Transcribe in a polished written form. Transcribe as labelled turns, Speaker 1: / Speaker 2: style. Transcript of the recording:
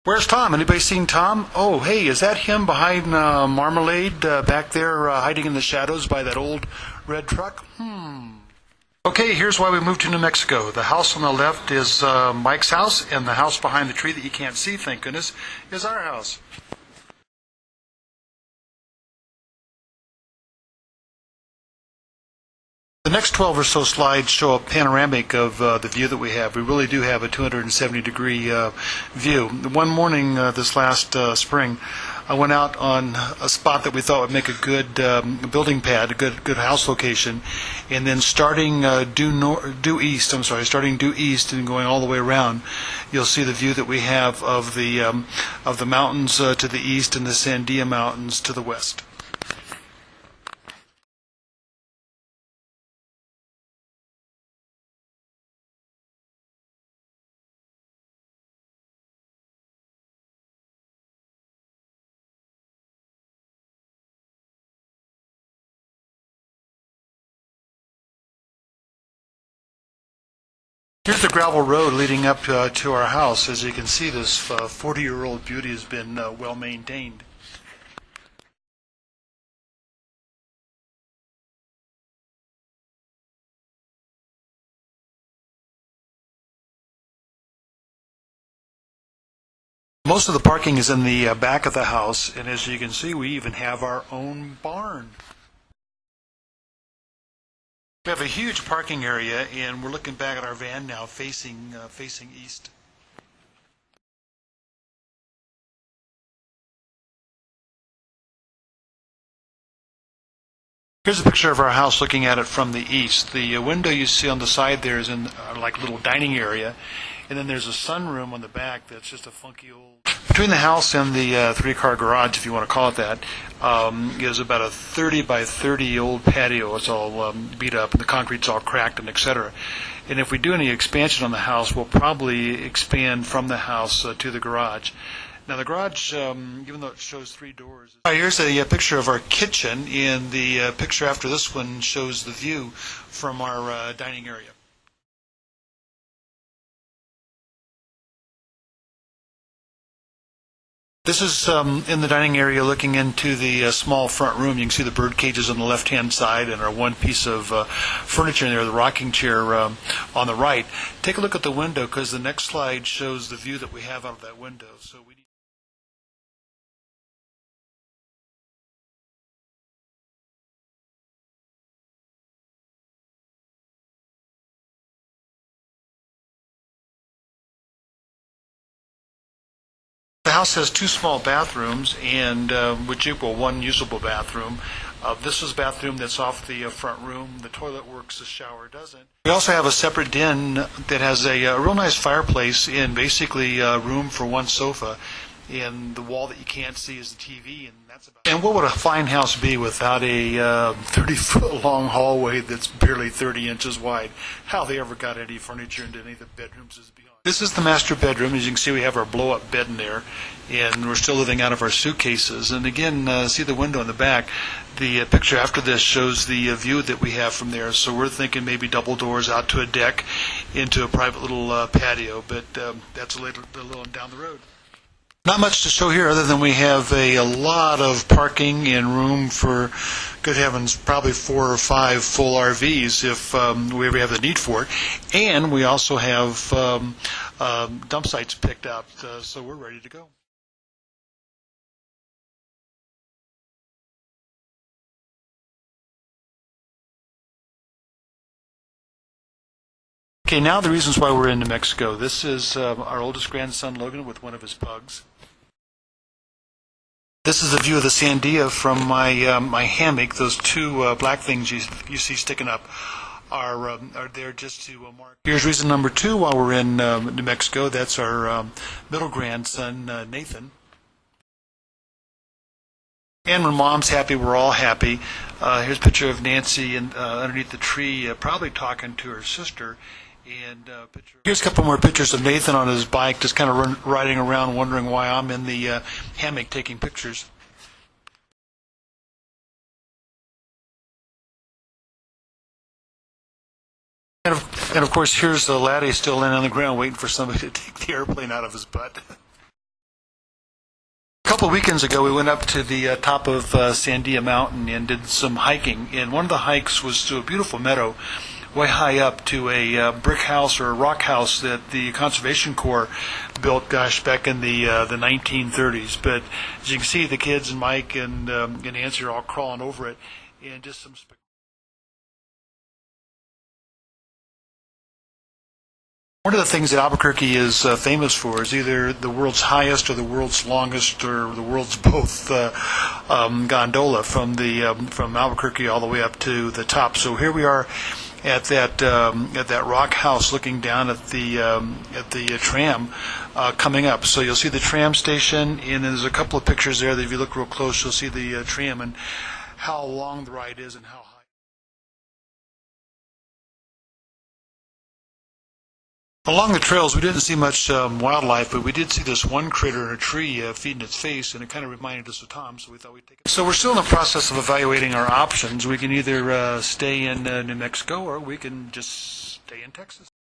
Speaker 1: Where's Tom? Anybody seen Tom? Oh, hey, is that him behind Marmalade back there hiding in the shadows by that old red truck? Okay, here's why we moved to New Mexico. The house on the left is Mike's house, and the house behind the tree that you can't see, thank goodness, is our house. The next 12 or so slides show a panoramic of the view that we have. We really do have a 270-degree view. One morning this last spring, I went out on a spot that we thought would make a good building pad, a good house location, and then starting due east and going all the way around, you'll see the view that we have of the mountains to the east and the Sandia Mountains to the west. Here's the gravel road leading up to our house. As you can see, this 40-year-old beauty has been well maintained. Most of the parking is in the back of the house, and as you can see, we even have our own barn. We have a huge parking area, and we're looking back at our van now, facing east. Here's a picture of our house looking at it from the east. The window you see on the side there is in like a little dining area, and then there's a sunroom on the back that's just a funky old. Between the house and the three-car garage, if you want to call it that, is about a 30 by 30 old patio. It's all beat up, and the concrete's all cracked, and etc. And if we do any expansion on the house, we'll probably expand from the house to the garage. Now the garage, even though it shows 3 doors. Here's a picture of our kitchen, and the picture after this one shows the view from our dining area. This is in the dining area looking into the small front room. You can see the bird cages on the left-hand side and our one piece of furniture in there, the rocking chair on the right. Take a look at the window because the next slide shows the view that we have out of that window. The house has 2 small bathrooms and one usable bathroom. This is a bathroom that's off the front room. The toilet works, the shower doesn't. We also have a separate den that has a real nice fireplace and basically room for one sofa. And the wall that you can't see is the TV, and that's about it. And what would a fine house be without a 30-foot long hallway that's barely 30 inches wide? How they ever got any furniture into any of the bedrooms is beyond. This is the master bedroom. As you can see, we have our blow-up bed in there, and we're still living out of our suitcases. And again, see the window in the back. The picture after this shows the view that we have from there. So we're thinking maybe double doors out to a deck into a private little patio, but that's a little down the road. Not much to show here other than we have a lot of parking and room for, good heavens, probably 4 or 5 full RVs if we ever have the need for it. And we also have dump sites picked out, so we're ready to go. Okay, now the reasons why we're in New Mexico. This is our oldest grandson, Logan, with one of his pugs. This is a view of the Sandia from my hammock. Those 2 black things you see sticking up are there just to mark. Here's reason number 2 why we're in New Mexico. That's our middle grandson, Nathan. And when Mom's happy, we're all happy. Here's a picture of Nancy underneath the tree, probably talking to her sister. And here's a couple more pictures of Nathan on his bike, just kind of riding around, wondering why I'm in the hammock taking pictures. And of course, here's Laddie still laying on the ground waiting for somebody to take the airplane out of his butt. couple of weekends ago, we went up to the top of Sandia Mountain and did some hiking. And one of the hikes was to a beautiful meadow way high up to a brick house or a rock house that the Conservation Corps built, back in the 1930s. But as you can see, the kids and Mike and Nancy are all crawling over it, and just some One of the things that Albuquerque is famous for is either the world's highest or the world's longest or the world's both gondola from Albuquerque all the way up to the top. So here we are at that rock house, looking down at the tram coming up. So you'll see the tram station, and there's a couple of pictures there that if you look real close, you'll see the tram and how long the ride is and how high. Along the trails, we didn't see much wildlife, but we did see this one critter in a tree feeding its face, and it kind of reminded us of Tom, so we thought we'd take it. So we're still in the process of evaluating our options. We can either stay in New Mexico, or we can just stay in Texas.